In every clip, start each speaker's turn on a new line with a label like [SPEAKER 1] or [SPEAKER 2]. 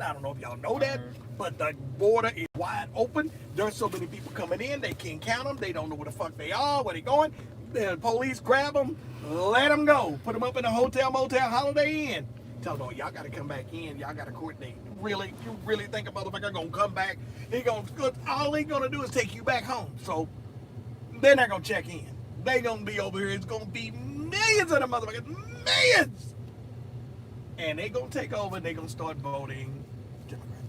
[SPEAKER 1] that. I don't know if y'all know that, but the border is wide open. There's so many people coming in, they can't count them. They don't know where the fuck they are, where they going. The police grab them, let them go, put them up in a hotel, motel, Holiday Inn. Tell them, oh, y'all got to come back in. Y'all got to coordinate. Really, you really think a motherfucker gonna come back? All he gonna do is take you back home. So they're not gonna check in. They gonna be over here. It's gonna be millions of them motherfuckers, millions, and they gonna take over. And they gonna start voting Democrat.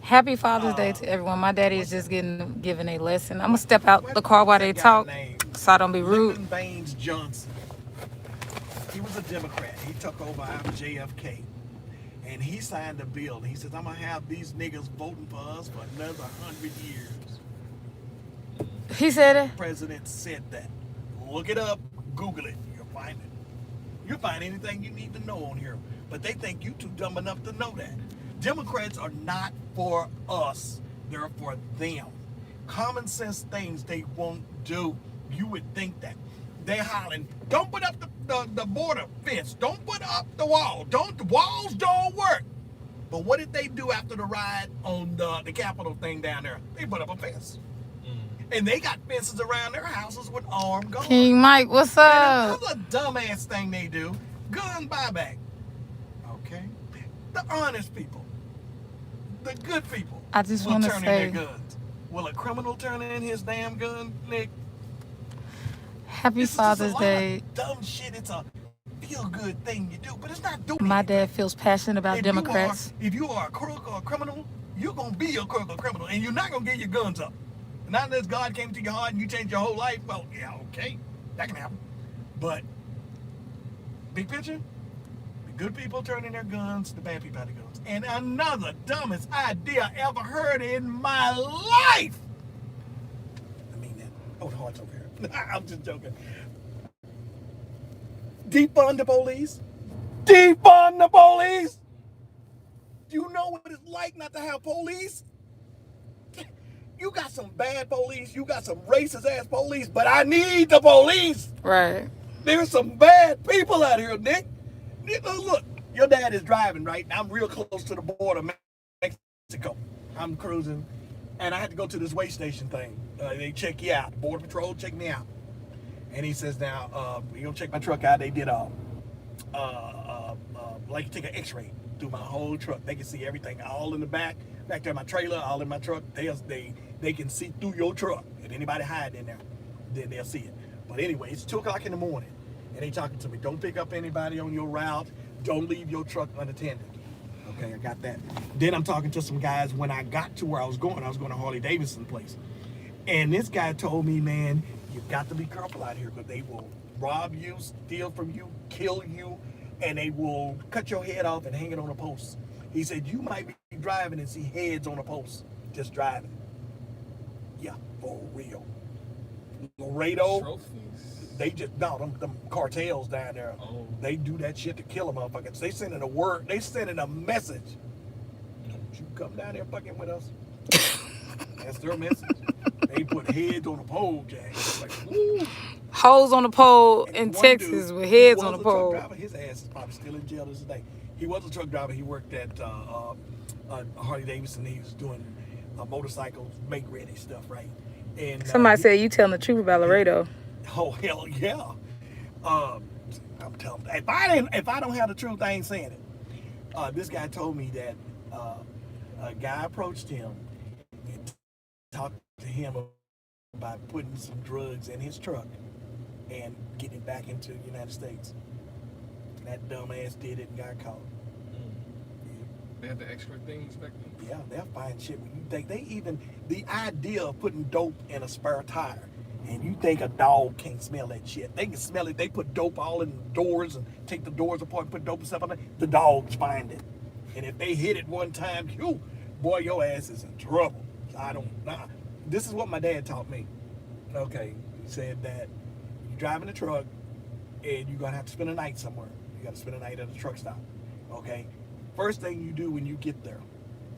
[SPEAKER 2] Happy Father's Day to everyone. My daddy is just giving a lesson. I'm gonna step out the car while they talk, so I don't be rude.
[SPEAKER 1] Lyndon Baines Johnson. He was a Democrat. He took over after JFK. And he signed a bill. He says, I'm going to have these niggas voting for us for another 100 years.
[SPEAKER 2] He said it?
[SPEAKER 1] The president said that. Look it up. Google it. You'll find it. You'll find anything you need to know on here. But they think you too dumb enough to know that. Democrats are not for us. They're for them. Common sense things they won't do. You would think that. They're hollering, don't put up the border fence. Don't put up the wall. The walls don't work. But what did they do after the riot on the Capitol thing down there? They put up a fence. And they got fences around their houses with armed guards.
[SPEAKER 2] King Mike, what's up?
[SPEAKER 1] And another dumbass thing they do, gun buyback. Okay? The honest people, the good people,
[SPEAKER 2] I just
[SPEAKER 1] will
[SPEAKER 2] want to
[SPEAKER 1] turn
[SPEAKER 2] say,
[SPEAKER 1] in their guns. Will a criminal turn in his damn gun, Nick?
[SPEAKER 2] Happy
[SPEAKER 1] It's
[SPEAKER 2] Father's
[SPEAKER 1] just a lot
[SPEAKER 2] Day.
[SPEAKER 1] of dumb shit. It's a feel-good thing you do, but it's not doing
[SPEAKER 2] My
[SPEAKER 1] anything.
[SPEAKER 2] dad feels passionate about Democrats.
[SPEAKER 1] If you are a crook or a criminal, you're going to be a crook or a criminal, and you're not going to get your guns up. Not unless God came to your heart and you changed your whole life. Well, yeah, okay, that can happen. But big picture, the good people turning their guns, the bad people have the guns. And another dumbest idea I ever heard in my life. I mean that. Oh, the heart's over here. I'm just joking. Defund the police. Defund the police. Do you know what it's like not to have police? You got some bad police. You got some racist ass police, but I need the police.
[SPEAKER 2] Right.
[SPEAKER 1] There's some bad people out here, Nick. Look, your dad is driving, right? I'm real close to the border of Mexico. I'm cruising, and I had to go to this weigh station thing. They check you out. Border Patrol check me out. And he says, now, you gonna check my truck out? They did like take an x-ray through my whole truck. They can see everything, all in the back there in my trailer, all in my truck. They can see through your truck. If anybody hiding in there, then they'll see it. But anyway, it's 2 o'clock in the morning, and they talking to me. Don't pick up anybody on your route. Don't leave your truck unattended. Okay, I got that. Then I'm talking to some guys. When I got to where I was going to Harley Davidson place. And this guy told me, man, you've got to be careful out here because they will rob you, steal from you, kill you, and they will cut your head off and hang it on a post. He said, you might be driving and see heads on a post, just driving. Yeah, for real. Laredo,
[SPEAKER 3] Trophies.
[SPEAKER 1] they just, no, them cartels down there, they do that shit to kill a motherfucker. They sending a word, they sending a message. Don't you come down there fucking with us. That's their message. They put heads on a pole, Jack. Like, woo.
[SPEAKER 2] Holes on the pole in
[SPEAKER 1] one
[SPEAKER 2] Texas
[SPEAKER 1] dude
[SPEAKER 2] with heads
[SPEAKER 1] was
[SPEAKER 2] on the
[SPEAKER 1] a truck
[SPEAKER 2] pole.
[SPEAKER 1] driver. His ass is probably still in jail to this day. He was a truck driver. He worked at Harley Davidson. He was doing motorcycles, make ready stuff, right? And
[SPEAKER 2] Somebody said you telling the truth about Laredo.
[SPEAKER 1] oh hell yeah! I'm telling you, if I don't have the truth, I ain't saying it. This guy told me that a guy approached him and talked to him about putting some drugs in his truck and getting it back into the United States. That dumbass did it and got caught.
[SPEAKER 3] They had the extra things back then?
[SPEAKER 1] Yeah, they'll find shit when you think the idea of putting dope in a spare tire, and you think a dog can't smell that shit. They can smell it. They put dope all in the doors and take the doors apart and put dope and stuff on it. The dogs find it. And if they hit it one time, boy, your ass is in trouble. This is what my dad taught me. Okay, he said that you're driving a truck and you're gonna have to spend a night somewhere. You gotta spend a night at a truck stop. Okay? First thing you do when you get there,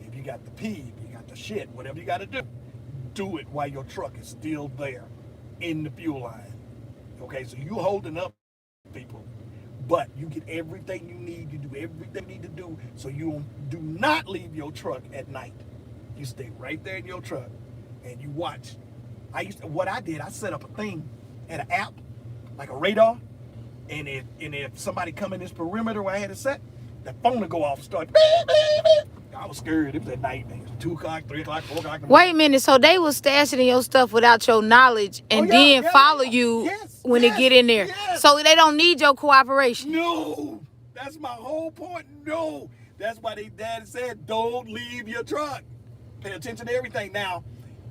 [SPEAKER 1] if you got the pee, if you got the shit, whatever you gotta do it while your truck is still there in the fuel line. Okay, so you holding up people. But you get everything you need. You do everything you need to do so you do not leave your truck at night. You stay right there in your truck and you watch. What I did, I set up a thing and an app, like a radar. And if somebody come in this perimeter where I had it set, the phone would go off and start beep, beep, beep. I was scared. It was at night. It was 2 o'clock, 3 o'clock, 4 o'clock.
[SPEAKER 2] Wait a minute. So they was stashing your stuff without your knowledge and then follow you when they get in there.
[SPEAKER 1] Yes.
[SPEAKER 2] So they don't need your cooperation.
[SPEAKER 1] No. That's my whole point. No. That's why they dad said, don't leave your truck. Pay attention to everything. Now,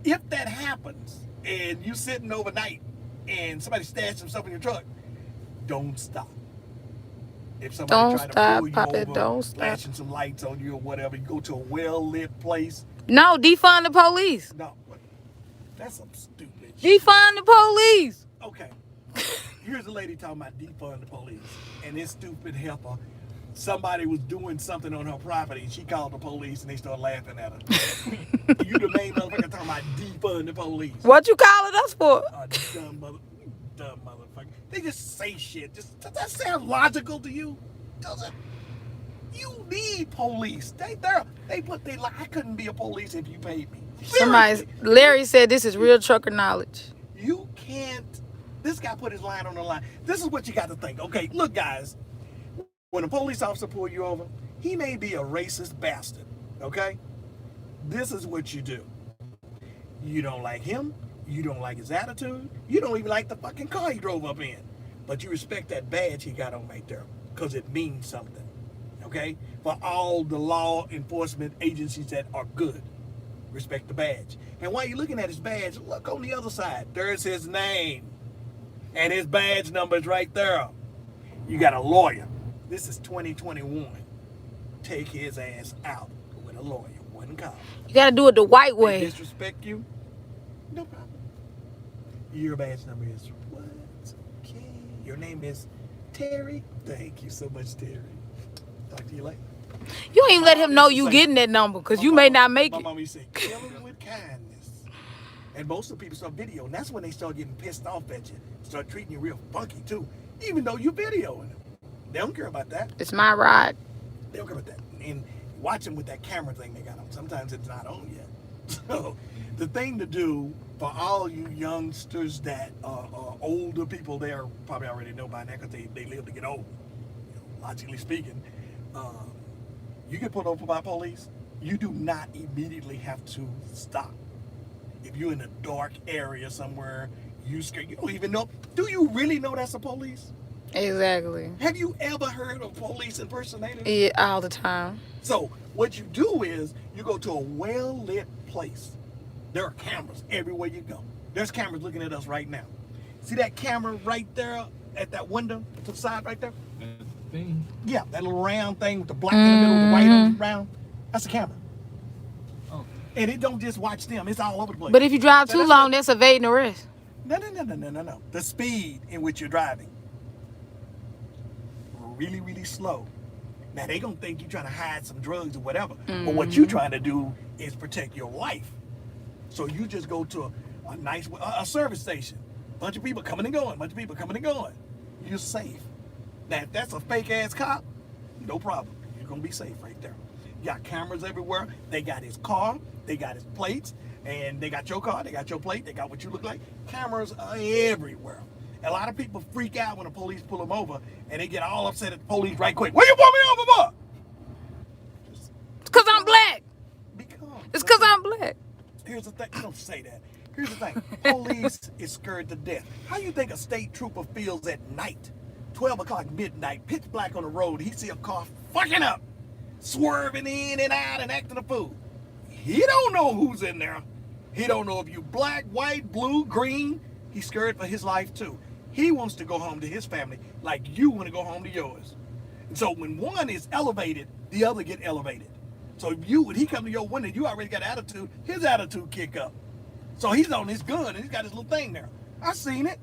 [SPEAKER 1] if that happens and you sitting overnight and somebody stashed some stuff in your truck, don't stop. If somebody try to pull you over, flashing some lights on you or whatever, you go to a well-lit place.
[SPEAKER 2] No, defund the police.
[SPEAKER 1] No, that's some stupid shit.
[SPEAKER 2] Defund the police.
[SPEAKER 1] Okay. Here's a lady talking about defund the police. And this stupid helper, somebody was doing something on her property. And she called the police and they started laughing at her. You the main motherfucker talking about defund the police.
[SPEAKER 2] What you calling us for?
[SPEAKER 1] Dumb motherfucker. They just say shit. Does that sound logical to you? Does it? You need police. I couldn't be a police if you paid me.
[SPEAKER 2] Larry said this is real trucker knowledge.
[SPEAKER 1] You can't. This guy put his line on the line. This is what you got to think. Okay, look, guys. When a police officer pull you over, he may be a racist bastard. Okay? This is what you do. You don't like him. You don't like his attitude. You don't even like the fucking car he drove up in. But you respect that badge he got on right there because it means something. Okay? For all the law enforcement agencies that are good, respect the badge. And while you're looking at his badge, look on the other side. There's his name. And his badge number is right there. You got a lawyer. This is 2021. Take his ass out with a lawyer. One call.
[SPEAKER 2] You got to do it the white way.
[SPEAKER 1] They disrespect you? No problem. Your badge number is what? Okay. Your name is Terry. Thank you so much, Terry. Talk to you later.
[SPEAKER 2] You ain't even let him know you getting that number because you may not make it.
[SPEAKER 1] My mom used to say, kill him with kindness. And most of the people start videoing. And that's when they start getting pissed off at you. Start treating you real funky too. Even though you're videoing them. They don't care about that.
[SPEAKER 2] It's my ride.
[SPEAKER 1] They don't care about that. And watch them with that camera thing they got on. Sometimes it's not on yet. So the thing to do for all you youngsters that are older people, they are probably already know by now because they live to get old. You know, logically speaking, you get pulled over by police, you do not immediately have to stop. If you're in a dark area somewhere, you don't even know. Do you really know that's a police?
[SPEAKER 2] Exactly.
[SPEAKER 1] Have you ever heard of police impersonators?
[SPEAKER 2] Yeah, all the time.
[SPEAKER 1] So what you do is you go to a well-lit place. There are cameras everywhere you go. There's cameras looking at us right now. See that camera right there at that window to the side right there?
[SPEAKER 3] That thing?
[SPEAKER 1] Yeah, that little round thing with the black in the middle, the white on the round. That's a camera.
[SPEAKER 3] Oh.
[SPEAKER 1] And it don't just watch them. It's all over the place.
[SPEAKER 2] But if you drive too long, that's evading arrest.
[SPEAKER 1] No. The speed in which you're driving. Really, really slow. Now, they gonna think you're trying to hide some drugs or whatever. But what you're trying to do is protect your life. So you just go to a service station. Bunch of people coming and going. You're safe. Now, if that's a fake-ass cop, no problem. You're gonna be safe right there. You got cameras everywhere. They got his car. They got his plates. And they got your car. They got your plate. They got what you look like. Cameras are everywhere. A lot of people freak out when the police pull them over, and they get all upset at the police right quick. What you pull me over for?
[SPEAKER 2] It's because I'm black. It's because I'm black.
[SPEAKER 1] Here's the thing. Don't say that. Here's the thing. Police is scared to death. How you think a state trooper feels at night? 12 o'clock midnight, pitch black on the road. He see a car fucking up, swerving in and out and acting a fool. He don't know who's in there. He don't know if you black, white, blue, green. He's scared for his life too. He wants to go home to his family like you want to go home to yours. And so when one is elevated, the other get elevated. So when he come to your window, you already got attitude, his attitude kick up. So he's on his gun and he's got his little thing there. I seen it.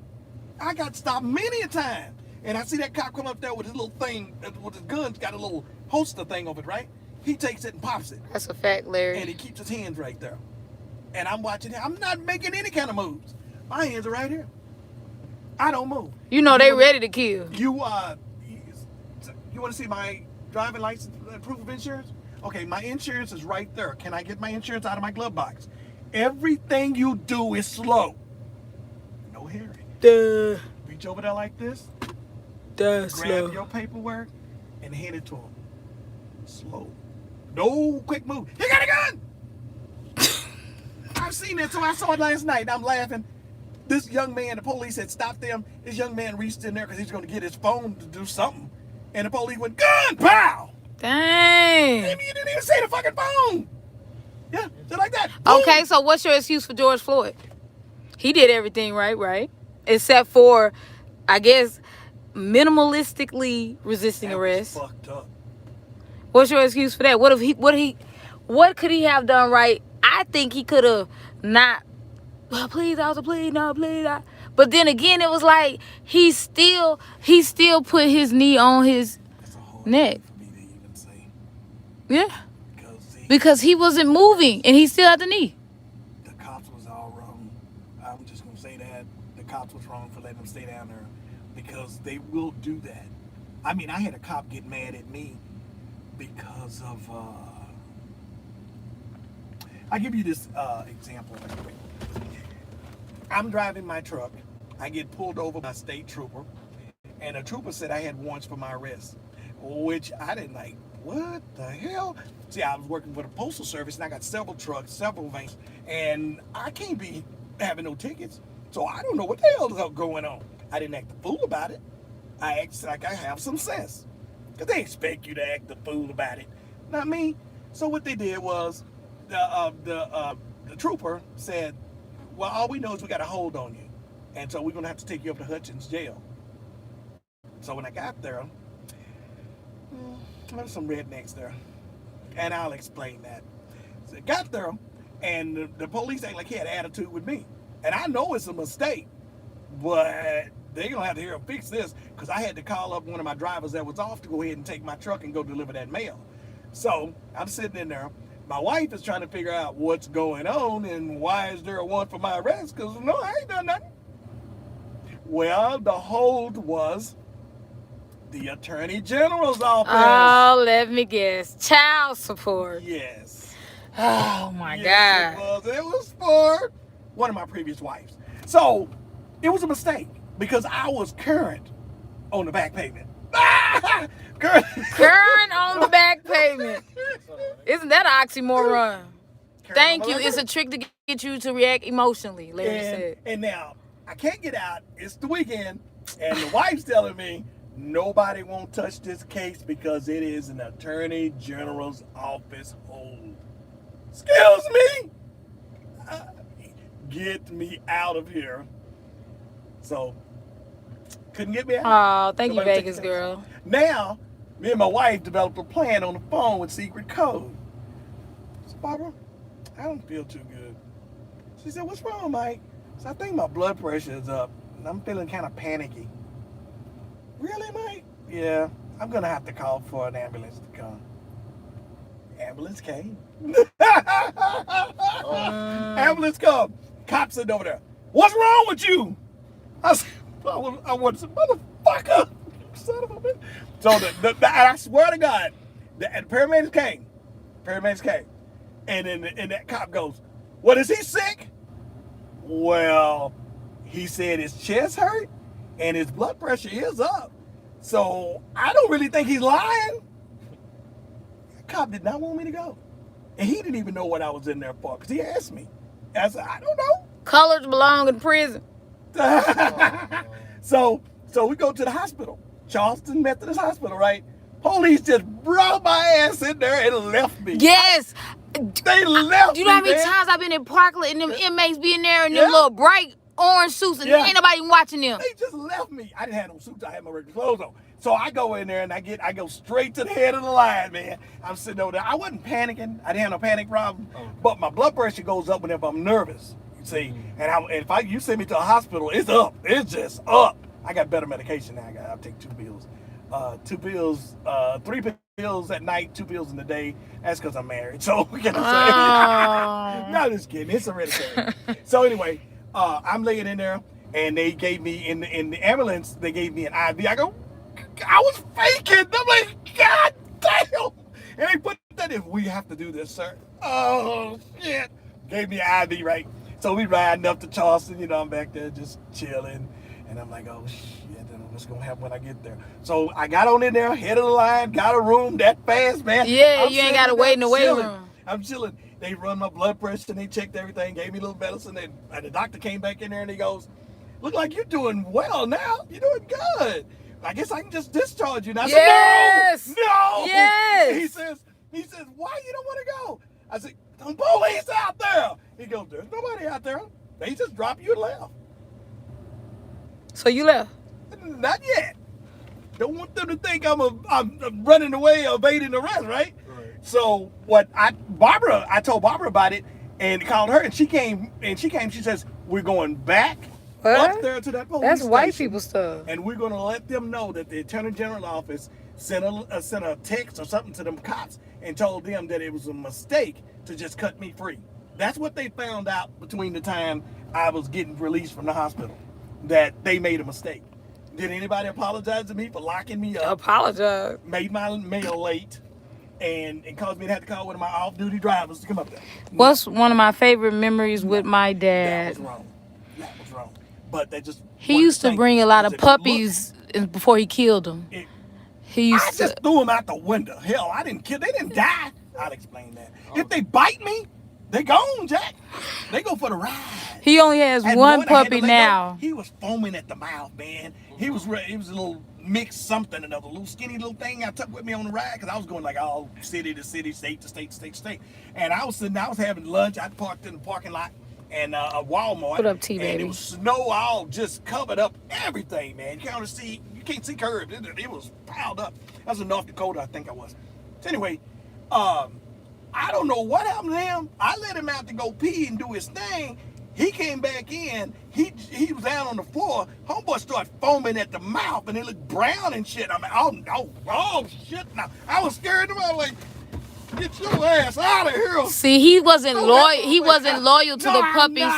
[SPEAKER 1] I got stopped many a time. And I see that cop come up there with his little thing, with his gun's got a little holster thing over it, right? He takes it and pops it.
[SPEAKER 2] That's a fact, Larry.
[SPEAKER 1] And he keeps his hands right there. And I'm watching him. I'm not making any kind of moves. My hands are right here. I don't move.
[SPEAKER 2] You know they ready to kill.
[SPEAKER 1] You want to see my driving license, proof of insurance? Okay, my insurance is right there. Can I get my insurance out of my glove box? Everything you do is slow. No hurry.
[SPEAKER 2] Duh.
[SPEAKER 1] Reach over there like this.
[SPEAKER 2] Duh.
[SPEAKER 1] Grab your paperwork and hand it to him. Slow. No quick move. You got a gun! I've seen it, so I saw it last night. And I'm laughing. This young man, the police had stopped them. This young man reached in there because he's going to get his phone to do something. And the police went, gun, pow!
[SPEAKER 2] Dang.
[SPEAKER 1] Maybe you didn't even say the fucking phone. Yeah, just like that.
[SPEAKER 2] Okay, so what's your excuse for George Floyd? He did everything right? Except for, I guess, minimalistically resisting arrest.
[SPEAKER 1] Fucked up.
[SPEAKER 2] What's your excuse for that? What could he have done right? I think he could have not. Oh, please, officer, please, no, please. But then again, it was like he still put his knee on his neck.
[SPEAKER 1] For me to even say.
[SPEAKER 2] Yeah. Because he wasn't moving and he still had the knee.
[SPEAKER 1] The cops was all wrong. I'm just gonna say that the cops was wrong for letting him stay down there because they will do that. I mean, I had a cop get mad at me because of. I'll give you this example. I'm driving my truck. I get pulled over by a state trooper, and a trooper said I had warrants for my arrest, which I didn't like. What the hell? See, I was working for the Postal Service, and I got several trucks, several vans, and I can't be having no tickets, so I don't know what the hell is going on. I didn't act the fool about it. I act like I have some sense, because they expect you to act the fool about it, not me. So what they did was, the trooper said, well, all we know is we got a hold on you, and so we're going to have to take you up to Hutchins jail. So when I got there, there were some rednecks there, and I'll explain that. So I got there, and the police act like he had attitude with me, and I know it's a mistake, but they're going to have to hear him fix this, because I had to call up one of my drivers that was off to go ahead and take my truck and go deliver that mail. So I'm sitting in there. My wife is trying to figure out what's going on and why is there a warrant for my arrest, because no, I ain't done nothing. Well, the hold was the Attorney General's office.
[SPEAKER 2] Oh, let me guess. Child support.
[SPEAKER 1] Yes.
[SPEAKER 2] Oh, my
[SPEAKER 1] Yes,
[SPEAKER 2] God.
[SPEAKER 1] It was for one of my previous wives. So, it was a mistake because I was current on the back payment.
[SPEAKER 2] Current on the back payment. Isn't that an oxymoron? Thank you. It's a trick to get you to react emotionally, Larry said.
[SPEAKER 1] And now, I can't get out. It's the weekend. And the wife's telling me, nobody won't touch this case because it is an Attorney General's office hold. Excuse me? Get me out of here. So, couldn't get me out.
[SPEAKER 2] Oh, thank you,
[SPEAKER 1] Nobody
[SPEAKER 2] Vegas
[SPEAKER 1] took the
[SPEAKER 2] girl.
[SPEAKER 1] Now, me and my wife developed a plan on the phone with secret code. So, Barbara, I don't feel too good. She said, what's wrong, Mike? So I think my blood pressure is up, and I'm feeling kind of panicky. Really, Mike? Yeah, I'm going to have to call for an ambulance to come. Ambulance came. Ambulance come. Cops sitting over there. What's wrong with you? I said, I want some motherfucker. Son of a bitch. So I swear to God, the paramedics came. And then that cop goes, what, is he sick? Well, he said his chest hurt and his blood pressure is up. So I don't really think he's lying. The cop did not want me to go. And he didn't even know what I was in there for because he asked me. I said, I don't know.
[SPEAKER 2] Colors belong in prison.
[SPEAKER 1] So we go to the hospital, Charleston Methodist Hospital, right? Police just brought my ass in there and left me.
[SPEAKER 2] Yes.
[SPEAKER 1] They left me.
[SPEAKER 2] You know how many
[SPEAKER 1] man?
[SPEAKER 2] times I've been in Parkland and them inmates be in there in them little bright orange suits and ain't nobody even watching them.
[SPEAKER 1] They just left me. I didn't have no suits. I had my regular clothes on. So I go in there and I go straight to the head of the line, man. I'm sitting over there. I wasn't panicking. I didn't have no panic problem. But my blood pressure goes up whenever I'm nervous. You see, and if you send me to a hospital, it's up. It's just up. I got better medication now. I'll take 2 pills. 2 pills, 3 pills at night, 2 pills in the day. That's because I'm married. So what can I say? No, I'm just kidding. It's hereditary. So anyway, I'm laying in there, and they gave me in the ambulance. They gave me an IV. I go, I was faking. I'm like, God damn. And they put that in. We have to do this, sir. Oh, shit. Gave me an IV, right? So we riding up to Charleston. You know, I'm back there just chilling. And I'm like, oh, shit. What's going to happen when I get there? So I got on in there, head of the line, got a room that fast, man.
[SPEAKER 2] Yeah,
[SPEAKER 1] I'm
[SPEAKER 2] you ain't got to wait in the waiting room.
[SPEAKER 1] I'm chilling. They run my blood pressure and they checked everything, gave me a little medicine. And the doctor came back in there and he goes, look like you're doing well now. You're doing good. I guess I can just discharge you. And I said, no.
[SPEAKER 2] Yes.
[SPEAKER 1] He says, why you don't want to go? I said, some police out there. He goes, there's nobody out there. They just dropped you and left.
[SPEAKER 2] So you left?
[SPEAKER 1] Not yet. Don't want them to think I'm running away or evading arrest, right? So I told Barbara about it and called her and she came, she says, we're going back up there to that police
[SPEAKER 2] That's
[SPEAKER 1] station,
[SPEAKER 2] white people stuff.
[SPEAKER 1] and we're going to let them know that the Attorney General office sent a text or something to them cops and told them that it was a mistake to just cut me free. That's what they found out between the time I was getting released from the hospital, that they made a mistake. Did anybody apologize to me for locking me up?
[SPEAKER 2] Apologize.
[SPEAKER 1] Made my mail late and caused me to have to call one of my off-duty drivers to come up there.
[SPEAKER 2] What's one of my favorite memories with my
[SPEAKER 1] That
[SPEAKER 2] dad?
[SPEAKER 1] was wrong. That was wrong. But they just
[SPEAKER 2] He used to bring a lot of puppies before he killed them. He
[SPEAKER 1] I
[SPEAKER 2] used
[SPEAKER 1] just
[SPEAKER 2] to.
[SPEAKER 1] threw them out the window. Hell, I didn't kill. They didn't die. I'll explain that. If they bite me, they gone, Jack. They go for the ride.
[SPEAKER 2] He only has
[SPEAKER 1] At
[SPEAKER 2] one
[SPEAKER 1] I had to
[SPEAKER 2] puppy
[SPEAKER 1] let go.
[SPEAKER 2] now.
[SPEAKER 1] He was foaming at the mouth, man. He was a little mixed something or another, little skinny little thing I took with me on the ride because I was going like all city to city, state to state to state to state. And I was having lunch. I parked in the parking lot and a Walmart.
[SPEAKER 2] What up, T,
[SPEAKER 1] and
[SPEAKER 2] baby?
[SPEAKER 1] it was snow all just covered up everything, man. You can't see curbs. It was piled up. That was in North Dakota, I think I was. So anyway, I don't know what happened to him. I let him out to go pee and do his thing. He came back in. He was down on the floor. Homeboy started foaming at the mouth, and it looked brown and shit. I'm like, oh shit! Now I was scared. I was like, get your ass out of here.
[SPEAKER 2] See, he wasn't loyal. He wasn't loyal to the puppies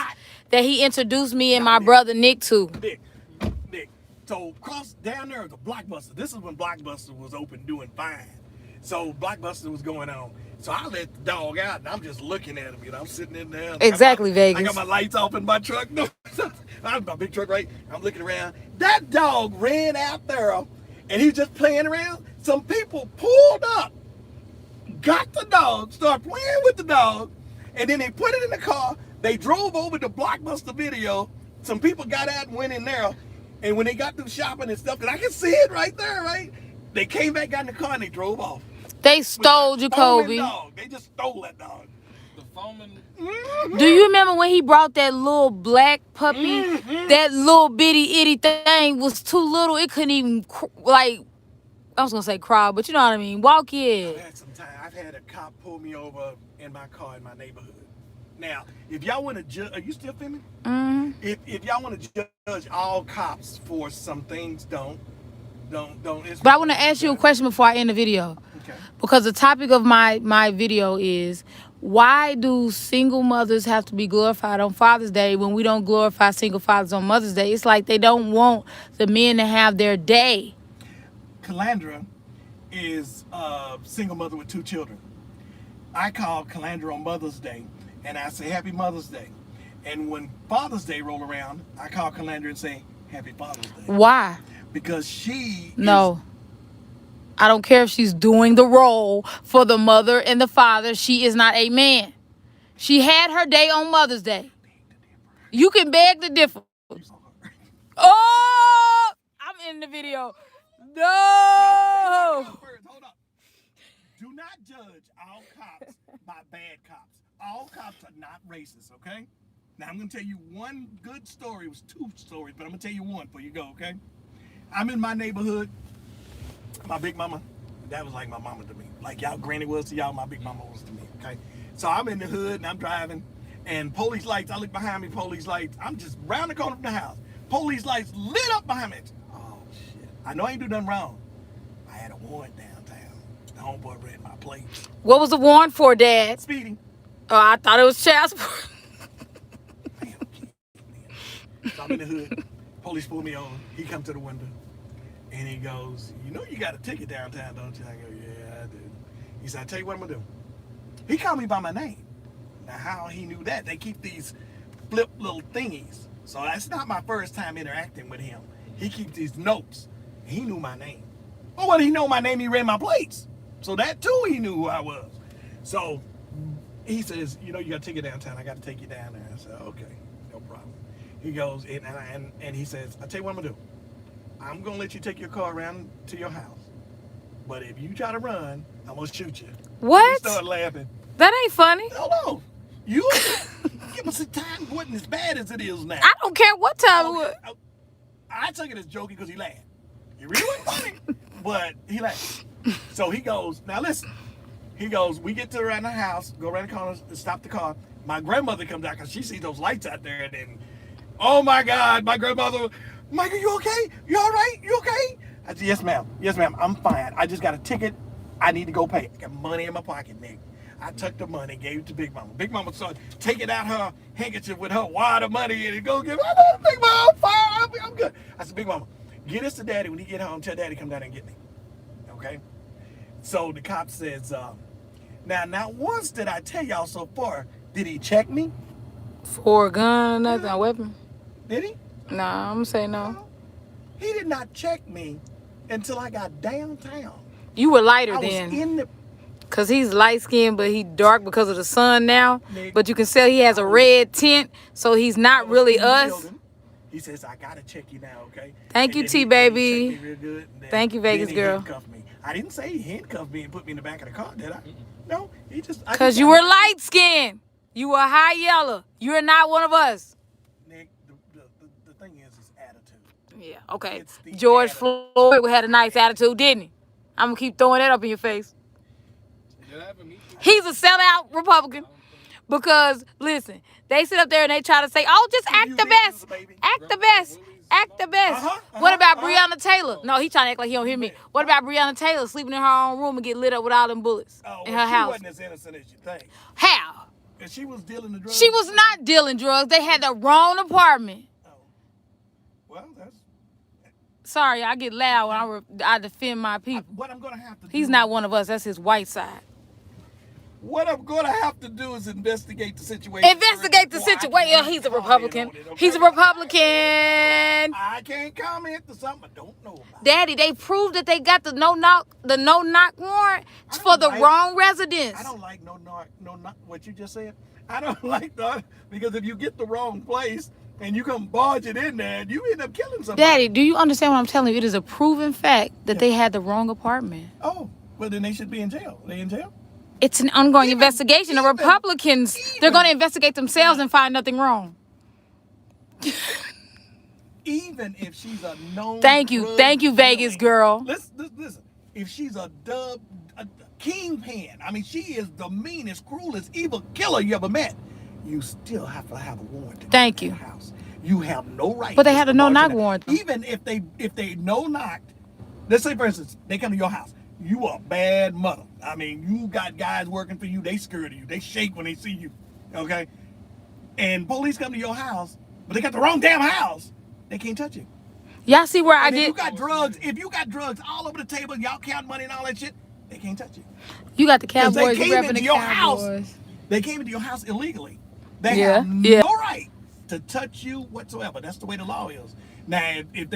[SPEAKER 2] that he introduced me and my brother Nick to.
[SPEAKER 1] Nick. So cross down there the Blockbuster. This is when Blockbuster was open, doing fine. So Blockbuster was going on. So I let the dog out, and I'm just looking at him. You know, I'm sitting in there.
[SPEAKER 2] Exactly, Vegas.
[SPEAKER 1] I got my lights off in my truck. No, I have my big truck, right? I'm looking around. That dog ran out there, and he was just playing around. Some people pulled up, got the dog, started playing with the dog, and then they put it in the car. They drove over to Blockbuster Video. Some people got out and went in there, and when they got through shopping and stuff, and I can see it right there, right? They came back, got in the car, and they drove off.
[SPEAKER 2] They stole Jacoby.
[SPEAKER 1] They just stole that dog.
[SPEAKER 3] The foaming.
[SPEAKER 2] Do you remember when he brought that little black puppy? That little bitty itty thing was too little. It couldn't even, I was going to say crawl, but you know what I mean. Walk in.
[SPEAKER 1] I've had a cop pull me over in my car in my neighborhood. Now, if y'all want to judge, are you still filming?
[SPEAKER 2] Mm-hmm.
[SPEAKER 1] If y'all want to judge all cops for some things, don't.
[SPEAKER 2] But I want to ask you a question before I end the video.
[SPEAKER 1] Okay.
[SPEAKER 2] Because the topic of my video is, why do single mothers have to be glorified on Father's Day when we don't glorify single fathers on Mother's Day? It's like they don't want the men to have their day.
[SPEAKER 1] Calandra is a single mother with 2 children. I call Calandra on Mother's Day, and I say, Happy Mother's Day. And when Father's Day roll around, I call Calandra and say, Happy Father's Day.
[SPEAKER 2] Why?
[SPEAKER 1] Because she
[SPEAKER 2] No. I don't care if she's doing the role for the mother and the father. She is not a man. She had her day on Mother's Day. You can beg to differ. Oh, I'm in the video. No.
[SPEAKER 1] Hold up. Do not judge all cops by bad cops. All cops are not racist, okay? Now, I'm going to tell you one good story. It was 2 stories, but I'm going to tell you one before you go, okay? I'm in my neighborhood. My big mama, that was like my mama to me. Like y'all granny was to y'all, my big mama was to me, okay? So I'm in the hood and I'm driving, and police lights, I look behind me, police lights. I'm just round the corner from the house. Police lights lit up behind me. Oh, shit. I know I ain't do nothing wrong. I had a warrant downtown. The homeboy read my plate.
[SPEAKER 2] What was the warrant for, Dad?
[SPEAKER 1] Speeding.
[SPEAKER 2] Oh, I thought it was child support.
[SPEAKER 1] So I'm in the hood. Police pull me over. He come to the window. And he goes, you know you got a ticket downtown, don't you? I go, yeah, I do. He said, I tell you what I'm going to do. He called me by my name. Now, how he knew that? They keep these flip little thingies. So that's not my first time interacting with him. He keeps these notes. He knew my name. Oh, well, he know my name. He read my plates. So that, too, he knew who I was. So he says, you know, you got a ticket downtown. I got to take you down there. I said, okay, no problem. He goes, and he says, I tell you what I'm going to do. I'm going to let you take your car around to your house. But if you try to run, I'm going to shoot you.
[SPEAKER 2] What?
[SPEAKER 1] He started laughing.
[SPEAKER 2] That ain't funny.
[SPEAKER 1] No. You give us a time wasn't as bad as it is now.
[SPEAKER 2] I don't care what time it was.
[SPEAKER 1] I took it as joking because he laughed. It really wasn't funny, but he laughed. So he goes, now listen. He goes, we get to around the house, go around the corner, stop the car. My grandmother comes out because she sees those lights out there. And then, oh my God, my grandmother, Michael, you okay? You all right? You okay? I said, yes, ma'am. Yes, ma'am. I'm fine. I just got a ticket. I need to go pay. I got money in my pocket, Nick. I took the money, gave it to Big Mama. Big Mama started taking out her handkerchief with her wad of money and go give it. Big Mama, I'm fine. I'm good. I said, Big Mama, get this to Daddy when he get home. Tell Daddy come down and get me. Okay? So the cop says, now once did I tell y'all so far, did he check me?
[SPEAKER 2] For a gun, nothing, a weapon?
[SPEAKER 1] Did he?
[SPEAKER 2] Nah, I'm gonna say no.
[SPEAKER 1] He did not check me until I got downtown.
[SPEAKER 2] You were lighter
[SPEAKER 1] I was
[SPEAKER 2] then.
[SPEAKER 1] in the...
[SPEAKER 2] Cause he's light skinned, but he dark because of the sun now.
[SPEAKER 1] Nick,
[SPEAKER 2] But you can tell he has a red tint, so he's not really us.
[SPEAKER 1] Building. He says, I gotta check you now, okay?
[SPEAKER 2] Thank you, T baby. Thank you, Vegas girl.
[SPEAKER 1] Me. I didn't say he handcuffed me and put me in the back of the car, did I? No, he just...
[SPEAKER 2] Cause you were light skinned. You were high yellow. You're not one of us.
[SPEAKER 1] Nick, the thing is attitude.
[SPEAKER 2] Yeah, okay.
[SPEAKER 1] It's
[SPEAKER 2] George
[SPEAKER 1] attitude.
[SPEAKER 2] Floyd had a nice attitude, didn't he? I'm gonna keep throwing that up in your face. He's a sellout Republican because, listen, they sit up there and they try to say, oh, just act the best. Act the best. Act the best. What about Breonna Taylor? No, he trying to act like he don't hear me. What about Breonna Taylor sleeping in her own room and get lit up with all them bullets in her house?
[SPEAKER 1] She wasn't as innocent as you think.
[SPEAKER 2] How?
[SPEAKER 1] And she was dealing the drugs.
[SPEAKER 2] She was not dealing drugs. They had the wrong apartment.
[SPEAKER 1] Oh. Well, that's...
[SPEAKER 2] Sorry, I get loud when I defend my people.
[SPEAKER 1] What I'm going to have to do...
[SPEAKER 2] He's not one of us. That's his white side.
[SPEAKER 1] What I'm going to have to do is investigate the situation.
[SPEAKER 2] Investigate the situation. He's a Republican. He's a Republican.
[SPEAKER 1] I can't comment to something I don't know about.
[SPEAKER 2] Daddy, they proved that they got the no knock warrant for the wrong residence.
[SPEAKER 1] I don't like no knock. What you just said. I don't like that because if you get the wrong place and you come barge it in there, you end up killing somebody.
[SPEAKER 2] Daddy, do you understand what I'm telling you? It is a proven fact that they had the wrong apartment.
[SPEAKER 1] Oh, well then they should be in jail. They in jail?
[SPEAKER 2] It's an ongoing investigation. The Republicans, they're going to investigate themselves and find nothing wrong.
[SPEAKER 1] Even if she's a known...
[SPEAKER 2] Thank you, Vegas girl.
[SPEAKER 1] Listen. If she's a kingpin, I mean, she is the meanest, cruelest, evil killer you ever met. You still have to have a warrant to
[SPEAKER 2] Thank
[SPEAKER 1] get
[SPEAKER 2] you.
[SPEAKER 1] to the house. You have no right.
[SPEAKER 2] But they had a no-knock warrant.
[SPEAKER 1] Even if they no-knocked, let's say, for instance, they come to your house. You are a bad mother. I mean, you got guys working for you. They scared of you. They shake when they see you. Okay? And police come to your house, but they got the wrong damn house. They can't touch you.
[SPEAKER 2] Y'all see where I
[SPEAKER 1] If
[SPEAKER 2] get...
[SPEAKER 1] you got drugs all over the table, y'all count money and all that shit, they can't touch you.
[SPEAKER 2] You got the Cowboys.
[SPEAKER 1] They came
[SPEAKER 2] repping
[SPEAKER 1] into
[SPEAKER 2] the
[SPEAKER 1] your
[SPEAKER 2] Cowboys.
[SPEAKER 1] house. They came into your house illegally. They
[SPEAKER 2] Yeah,
[SPEAKER 1] have
[SPEAKER 2] yeah.
[SPEAKER 1] no right to touch you whatsoever. That's the way the law is. Now, if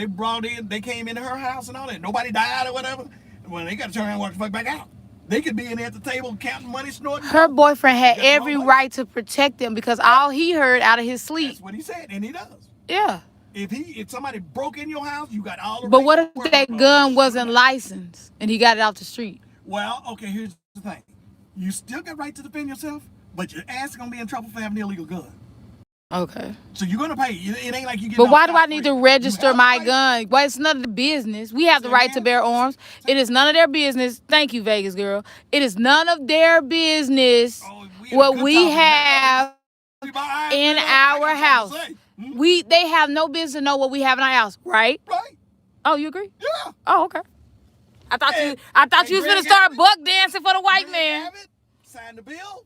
[SPEAKER 1] they came into her house and all that, nobody died or whatever, well, they got to turn around and walk the fuck back out. They could be in there at the table counting money, snorting.
[SPEAKER 2] Her boyfriend had
[SPEAKER 1] You got the
[SPEAKER 2] every
[SPEAKER 1] wrong
[SPEAKER 2] right to protect them because all he heard out of his sleep.
[SPEAKER 1] That's what he said, and he does.
[SPEAKER 2] Yeah.
[SPEAKER 1] If somebody broke in your house, you got all the
[SPEAKER 2] But
[SPEAKER 1] right
[SPEAKER 2] what
[SPEAKER 1] to
[SPEAKER 2] if
[SPEAKER 1] work
[SPEAKER 2] that
[SPEAKER 1] on it.
[SPEAKER 2] gun wasn't licensed and he got it off the street?
[SPEAKER 1] Well, okay, here's the thing. You still got right to defend yourself, but your ass is going to be in trouble for having an illegal gun.
[SPEAKER 2] Okay.
[SPEAKER 1] So you're going to pay. It ain't like you get.
[SPEAKER 2] But why do I need to register my gun? Well, it's none of the business. We have the right to bear arms. It is none of their business. Thank you, Vegas girl. It is none of their business what we have in our house. They have no business to know what we have in our house, right?
[SPEAKER 1] Right.
[SPEAKER 2] Oh, you agree?
[SPEAKER 1] Yeah.
[SPEAKER 2] Oh, okay. I thought you was gonna start buck dancing for the white man.
[SPEAKER 1] Sign the bill.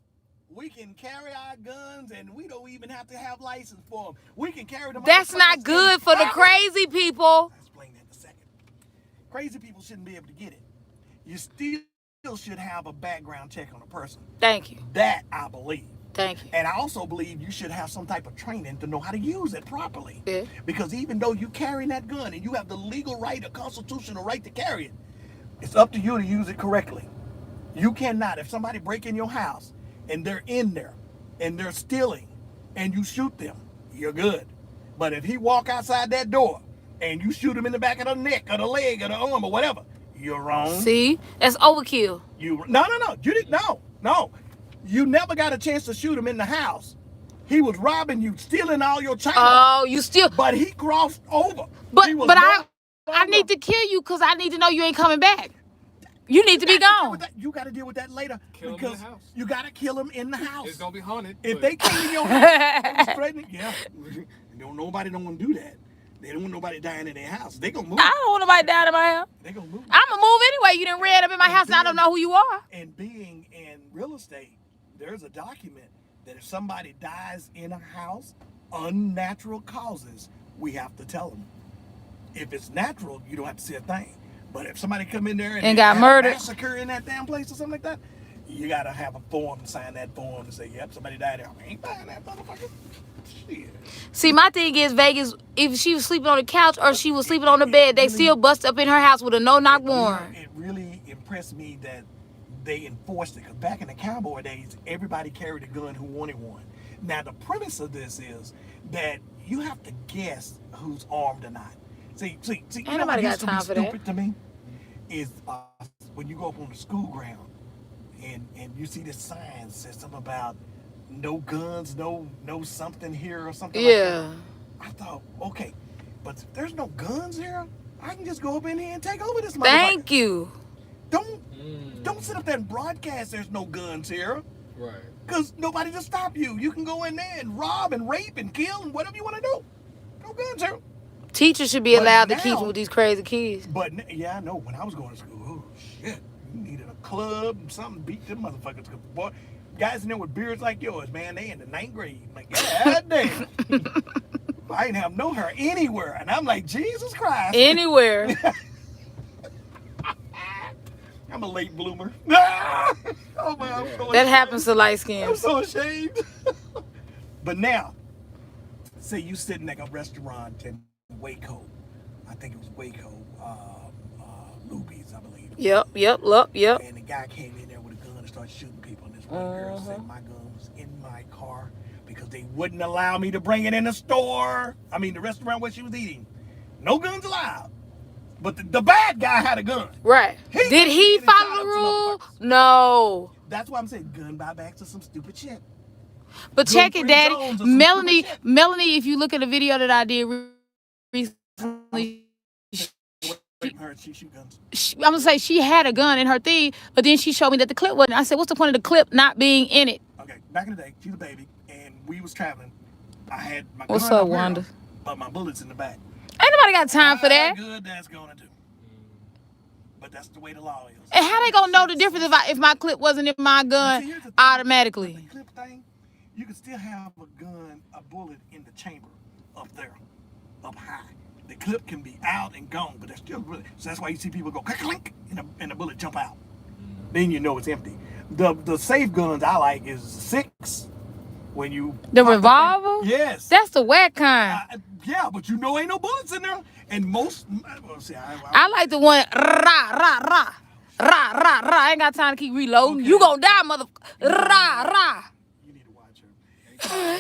[SPEAKER 1] We can carry our guns, and we don't even have to have license for them. We can carry them.
[SPEAKER 2] That's not good for the crazy people.
[SPEAKER 1] I'll explain that in a second. crazy people shouldn't be able to get it. You still should have a background check on a person.
[SPEAKER 2] Thank you.
[SPEAKER 1] That I believe.
[SPEAKER 2] Thank you.
[SPEAKER 1] And I also believe you should have some type of training to know how to use it properly.
[SPEAKER 2] Yeah.
[SPEAKER 1] Because even though you carrying that gun and you have the legal right, a constitutional right to carry it, it's up to you to use it correctly. You cannot, if somebody break in your house and they're in there and they're stealing and you shoot them, you're good. But if he walk outside that door and you shoot him in the back of the neck or the leg or the arm or whatever, you're wrong.
[SPEAKER 2] See, that's overkill.
[SPEAKER 1] No. You didn't. No. You never got a chance to shoot him in the house. He was robbing you, stealing all your child.
[SPEAKER 2] Oh, you still.
[SPEAKER 1] But he crossed over.
[SPEAKER 2] But I need to kill you because I need to know you ain't coming back. You need to be gone.
[SPEAKER 1] You got to deal with that later.
[SPEAKER 3] Kill him in
[SPEAKER 1] because
[SPEAKER 3] the house.
[SPEAKER 1] you got to kill him in the house.
[SPEAKER 3] It's gonna be haunted.
[SPEAKER 1] If
[SPEAKER 3] but
[SPEAKER 1] they came in your house, they was threatening. Yeah, nobody don't want to do that. They don't want nobody dying in their house. They gonna move.
[SPEAKER 2] I don't want nobody dying in my house.
[SPEAKER 1] They gonna move.
[SPEAKER 2] I'ma move anyway. You done ran up in my house and I don't know who you are.
[SPEAKER 1] And being in real estate, there's a document that if somebody dies in a house, unnatural causes, we have to tell them. If it's natural, you don't have to say a thing. But if somebody come in there and
[SPEAKER 2] got murdered,
[SPEAKER 1] massacre in that damn place or something like that, you gotta have a form, sign that form, and say, "Yep, somebody died there." I ain't buying that motherfucker. Shit.
[SPEAKER 2] See, my thing is Vegas. If she was sleeping on the couch or she was sleeping on the bed, they still bust up in her house with a no-knock warrant.
[SPEAKER 1] It really impressed me that they enforced it. Because back in the cowboy days, everybody carried a gun who wanted one. Now the premise of this is that you have to guess who's armed or not. See,
[SPEAKER 2] Ain't nobody got time for that.
[SPEAKER 1] Stupid to me is when you go up on the school ground and you see this sign says something about no guns, no something here or something like that. I thought, okay, but if there's no guns here, I can just go up in here and take over this motherfucker.
[SPEAKER 2] Thank you.
[SPEAKER 1] Don't sit up there and broadcast there's no guns here.
[SPEAKER 3] right.
[SPEAKER 1] Because nobody to stop you. You can go in there and rob and rape and kill and whatever you want to do. No guns here.
[SPEAKER 2] Teachers should be
[SPEAKER 1] But
[SPEAKER 2] allowed to
[SPEAKER 1] now-
[SPEAKER 2] keep with these crazy kids.
[SPEAKER 1] But yeah, I know. When I was going to school, oh shit, you needed a club and something to beat them motherfuckers. Boy, guys in there with beards like yours, man, they in the 9th grade. I'm like, God damn. I didn't have no hair anywhere. And I'm like, Jesus Christ.
[SPEAKER 2] Anywhere.
[SPEAKER 1] I'm a late bloomer. Oh man, I'm so
[SPEAKER 2] That
[SPEAKER 1] ashamed.
[SPEAKER 2] happens to light
[SPEAKER 1] I'm
[SPEAKER 2] skins.
[SPEAKER 1] so ashamed. But now, say you sitting at a restaurant in Waco. I think it was Waco, Luby's, I believe.
[SPEAKER 2] Yep.
[SPEAKER 1] And the guy came in there with a gun and started shooting people. And this one girl said my gun was in my car because they wouldn't allow me to bring it in the store. I mean, the restaurant where she was eating. No guns allowed. But the bad guy had a gun.
[SPEAKER 2] Right. Did he
[SPEAKER 1] and shot
[SPEAKER 2] follow
[SPEAKER 1] up
[SPEAKER 2] the
[SPEAKER 1] some
[SPEAKER 2] rule?
[SPEAKER 1] motherfuckers.
[SPEAKER 2] No.
[SPEAKER 1] That's why I'm saying gun buybacks are some stupid shit.
[SPEAKER 2] But check it,
[SPEAKER 1] Gun-free
[SPEAKER 2] Daddy.
[SPEAKER 1] zones are some
[SPEAKER 2] Melanie,
[SPEAKER 1] stupid shit.
[SPEAKER 2] Melanie, if you look at the video that I did recently,
[SPEAKER 1] Her, she shoot guns.
[SPEAKER 2] I'm gonna say she had a gun in her thing, but then she showed me that the clip wasn't. I said, "What's the point of the clip not being in it?"
[SPEAKER 1] Okay, back in the day, she's a baby, and we was traveling. I had my
[SPEAKER 2] What's
[SPEAKER 1] gun
[SPEAKER 2] up,
[SPEAKER 1] here,
[SPEAKER 2] Wanda?
[SPEAKER 1] but my bullets in the back.
[SPEAKER 2] Ain't nobody got time for that.
[SPEAKER 1] How good that's gonna do. But that's the way the law is.
[SPEAKER 2] And how they gonna know the difference if my clip wasn't in my
[SPEAKER 1] See,
[SPEAKER 2] gun
[SPEAKER 1] here's the thing.
[SPEAKER 2] automatically?
[SPEAKER 1] The clip thing, you can still have a gun, a bullet in the chamber up there, up high. The clip can be out and gone, but there's still bullet. So that's why you see people go clink and the bullet jump out. Then you know it's empty. The safe guns I like is 6. When you
[SPEAKER 2] The
[SPEAKER 1] pop
[SPEAKER 2] revolver?
[SPEAKER 1] yes.
[SPEAKER 2] That's the whack kind.
[SPEAKER 1] Yeah, but you know ain't no bullets in there. And most, well, see,
[SPEAKER 2] I like the one rah. I ain't got time to keep reloading.
[SPEAKER 1] Okay.
[SPEAKER 2] You gonna die, mother rah.
[SPEAKER 1] You need to watch her.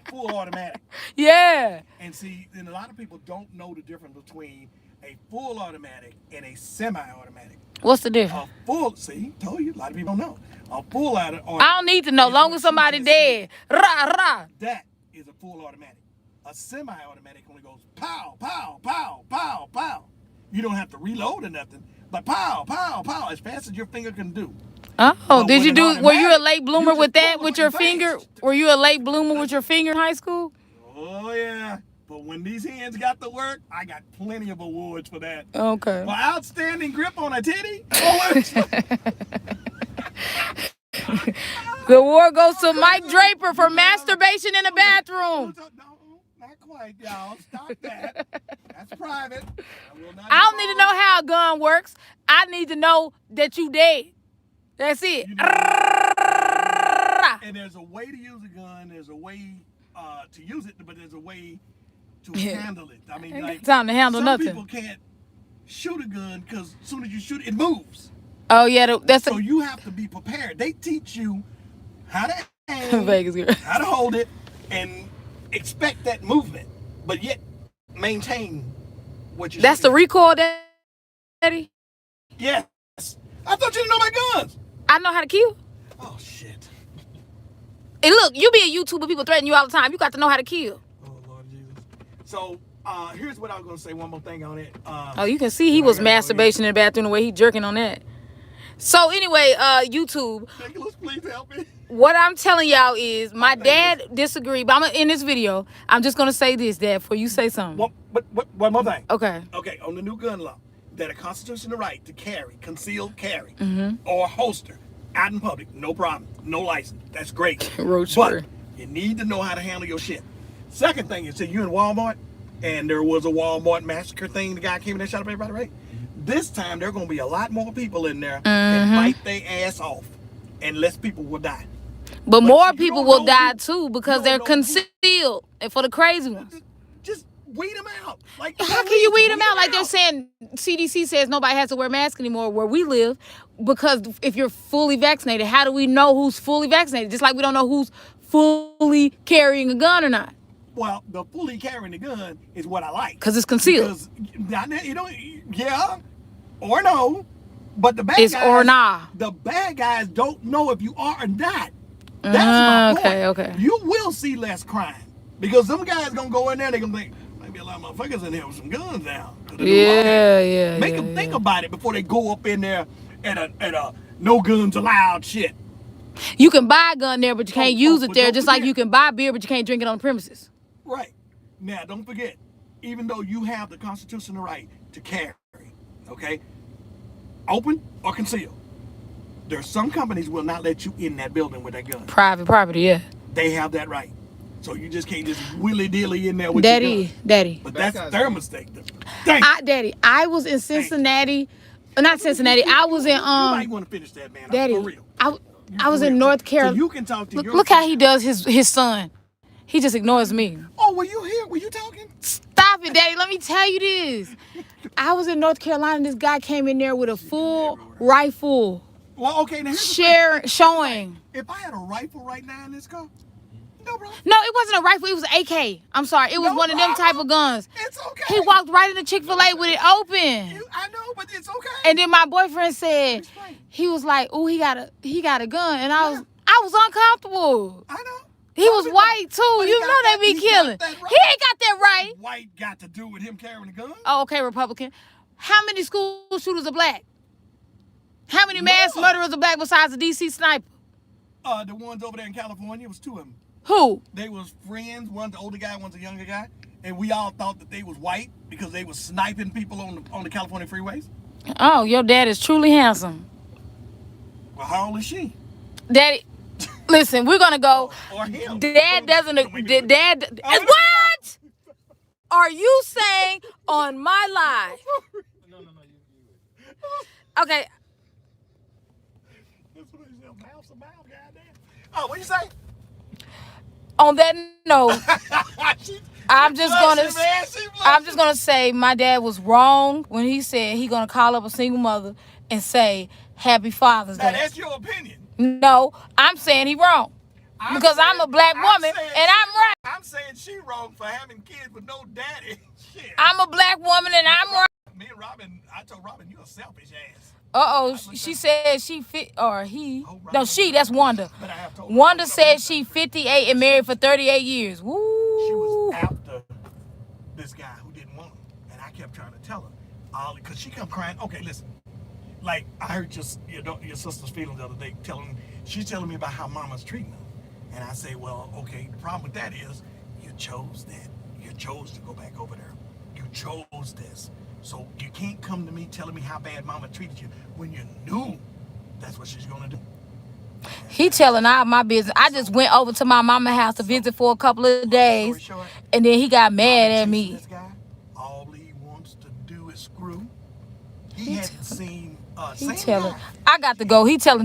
[SPEAKER 1] Full automatic.
[SPEAKER 2] Yeah.
[SPEAKER 1] And see, and a lot of people don't know the difference between a full automatic and a semi-automatic.
[SPEAKER 2] What's the difference?
[SPEAKER 1] A full, see, told you, a lot of people don't know. A full automatic.
[SPEAKER 2] I don't need to know. Long as somebody dead. Rah.
[SPEAKER 1] That is a full automatic. A semi-automatic only goes pow, pow, pow, pow, pow. You don't have to reload or nothing, but pow, pow, pow, as fast as your finger can do.
[SPEAKER 2] Oh,
[SPEAKER 1] But
[SPEAKER 2] did
[SPEAKER 1] with
[SPEAKER 2] you
[SPEAKER 1] an
[SPEAKER 2] do? Were you a
[SPEAKER 1] automatic,
[SPEAKER 2] late bloomer
[SPEAKER 1] you
[SPEAKER 2] with
[SPEAKER 1] just
[SPEAKER 2] that
[SPEAKER 1] pull
[SPEAKER 2] with
[SPEAKER 1] it
[SPEAKER 2] your
[SPEAKER 1] fast.
[SPEAKER 2] finger? Were you a late bloomer with your finger in high school?
[SPEAKER 1] Oh yeah, but when these hands got to work, I got plenty of awards for that.
[SPEAKER 2] Okay.
[SPEAKER 1] For outstanding grip on a titty.
[SPEAKER 2] The award goes to Mike Draper for masturbation in the bathroom.
[SPEAKER 1] Not quite, y'all. Stop that. That's private. Will not
[SPEAKER 2] I don't need to know how a gun works. I need to know that you dead. That's it.
[SPEAKER 1] And there's a way to use a gun. There's a way to use it, but there's a way to handle it. I mean, like
[SPEAKER 2] time to handle
[SPEAKER 1] some
[SPEAKER 2] nothing.
[SPEAKER 1] people can't shoot a gun because as soon as you shoot it moves.
[SPEAKER 2] Oh yeah, that's
[SPEAKER 1] so you have to be prepared. They teach you how to aim,
[SPEAKER 2] Vegas girl.
[SPEAKER 1] how to hold it, and expect that movement, but yet maintain what you're.
[SPEAKER 2] That's the recoil, Daddy.
[SPEAKER 1] Yes. I thought you didn't know my guns.
[SPEAKER 2] I know how to kill.
[SPEAKER 1] Oh shit.
[SPEAKER 2] And look, you be a YouTuber, people threaten you all the time. You got to know how to kill.
[SPEAKER 1] Oh Lord Jesus. So here's what I was gonna say. One more thing on it.
[SPEAKER 2] Oh, you can see he was masturbation in the bathroom the way he jerking on that. So anyway, YouTube.
[SPEAKER 1] Nicholas, please help me.
[SPEAKER 2] What I'm telling y'all is my dad disagreed, but I'm in this video. I'm just gonna say this, Dad, before you say something.
[SPEAKER 1] One more thing.
[SPEAKER 2] Okay.
[SPEAKER 1] Okay, on the new gun law, that a constitutional right to carry, concealed carry, or holster out in public, no problem, no license. That's great.
[SPEAKER 2] Roach
[SPEAKER 1] but
[SPEAKER 2] spur.
[SPEAKER 1] you need to know how to handle your shit. Second thing is, say you're in Walmart, and there was a Walmart massacre thing. The guy came in and shot up everybody, right? This time, there are going to be a lot more people in there that fight their ass off, and less people will die.
[SPEAKER 2] But more people will die too because they're concealed. And for the crazy ones.
[SPEAKER 1] Just weed them out. Like,
[SPEAKER 2] how can you weed them out? Like they're saying, CDC says nobody has to wear masks anymore where we live because if you're fully vaccinated, how do we know who's fully vaccinated? Just like we don't know who's fully carrying a gun or not.
[SPEAKER 1] Well, the fully carrying the gun is what I like.
[SPEAKER 2] Because it's concealed.
[SPEAKER 1] Because, you know, yeah, or no, but the bad
[SPEAKER 2] it's
[SPEAKER 1] guys,
[SPEAKER 2] or nah.
[SPEAKER 1] The bad guys don't know if you are or not. That's my point.
[SPEAKER 2] Okay.
[SPEAKER 1] You will see less crime because some guys gonna go in there. They gonna think maybe a lot of motherfuckers in here with some guns now.
[SPEAKER 2] Yeah.
[SPEAKER 1] Make them think about it before they go up in there at a no guns allowed shit.
[SPEAKER 2] You can buy a gun there, but you can't use it there. Just like you can buy beer, but you can't drink it on the premises.
[SPEAKER 1] Right. Now, don't forget, even though you have the constitutional right to carry, okay, open or concealed, there's some companies will not let you in that building with that gun.
[SPEAKER 2] Private property, yeah.
[SPEAKER 1] They have that right. So you just can't just willy-dilly in there with your gun.
[SPEAKER 2] Daddy.
[SPEAKER 1] But that's their mistake.
[SPEAKER 2] Daddy, I was in Cincinnati. Not Cincinnati. I was in
[SPEAKER 1] You might want to finish that, man.
[SPEAKER 2] Daddy,
[SPEAKER 1] for real.
[SPEAKER 2] I was in North Carolina.
[SPEAKER 1] So you can talk to your
[SPEAKER 2] Look how he does his son. He just ignores me.
[SPEAKER 1] Oh, were you here? Were you talking?
[SPEAKER 2] Stop it, Daddy. Let me tell you this. I was in North Carolina and this guy came in there with a full rifle.
[SPEAKER 1] Well, okay, now
[SPEAKER 2] showing.
[SPEAKER 1] If I had a rifle right now in this car, no problem.
[SPEAKER 2] No, it wasn't a rifle. It was an AK. I'm sorry. It was one of them type of guns.
[SPEAKER 1] It's okay.
[SPEAKER 2] He walked right into Chick-fil-A with it open.
[SPEAKER 1] I know, but it's okay.
[SPEAKER 2] And then my boyfriend said, he was like, "Oh, he got a gun," and I was uncomfortable.
[SPEAKER 1] I know.
[SPEAKER 2] He was white too. You know they be killing. He ain't got that right.
[SPEAKER 1] White got to do with him carrying a gun?
[SPEAKER 2] Oh, okay, Republican. How many school shooters are black? How many mass murderers are black besides the DC sniper?
[SPEAKER 1] The ones over there in California, it was two of them.
[SPEAKER 2] Who?
[SPEAKER 1] They was friends. One's the older guy, one's the younger guy. And we all thought that they was white because they was sniping people on the California freeways.
[SPEAKER 2] Oh, your dad is truly handsome.
[SPEAKER 1] Well, how old is she?
[SPEAKER 2] Daddy, listen, we're gonna go.
[SPEAKER 1] Or him.
[SPEAKER 2] Dad doesn't. What are you saying on my live?
[SPEAKER 3] No.
[SPEAKER 2] Okay.
[SPEAKER 1] Oh, what you say?
[SPEAKER 2] On that note, I'm just gonna say my dad was wrong when he said he gonna call up a single mother and say Happy Father's Day.
[SPEAKER 1] Now, that's your opinion.
[SPEAKER 2] No, I'm saying he wrong because I'm a black woman and I'm right.
[SPEAKER 1] I'm saying she wrong for having kids with no daddy. Shit.
[SPEAKER 2] I'm a black woman and I'm right.
[SPEAKER 1] Me and Robin, I told Robin, you a selfish ass.
[SPEAKER 2] She said she fit or he. No, that's Wanda. Wanda said she 58 and married for 38 years. Woo.
[SPEAKER 1] She was after this guy who didn't want her. And I kept trying to tell her. Because she kept crying. Okay, listen. Like, I heard your sister's feelings the other day. She's telling me about how mama's treating her. And I say, well, okay, the problem with that is you chose that. You chose to go back over there. You chose this. So you can't come to me telling me how bad mama treated you when you knew that's what she's going to do.
[SPEAKER 2] He telling all my business. I just went over to my mama's house to visit for a couple of days,
[SPEAKER 1] Short,
[SPEAKER 2] and then he got mad
[SPEAKER 1] I've
[SPEAKER 2] at
[SPEAKER 1] been chasing
[SPEAKER 2] me.
[SPEAKER 1] This guy, all he wants to do is screw. He hadn't seen
[SPEAKER 2] He
[SPEAKER 1] same
[SPEAKER 2] telling.
[SPEAKER 1] guy.
[SPEAKER 2] I got to go. He telling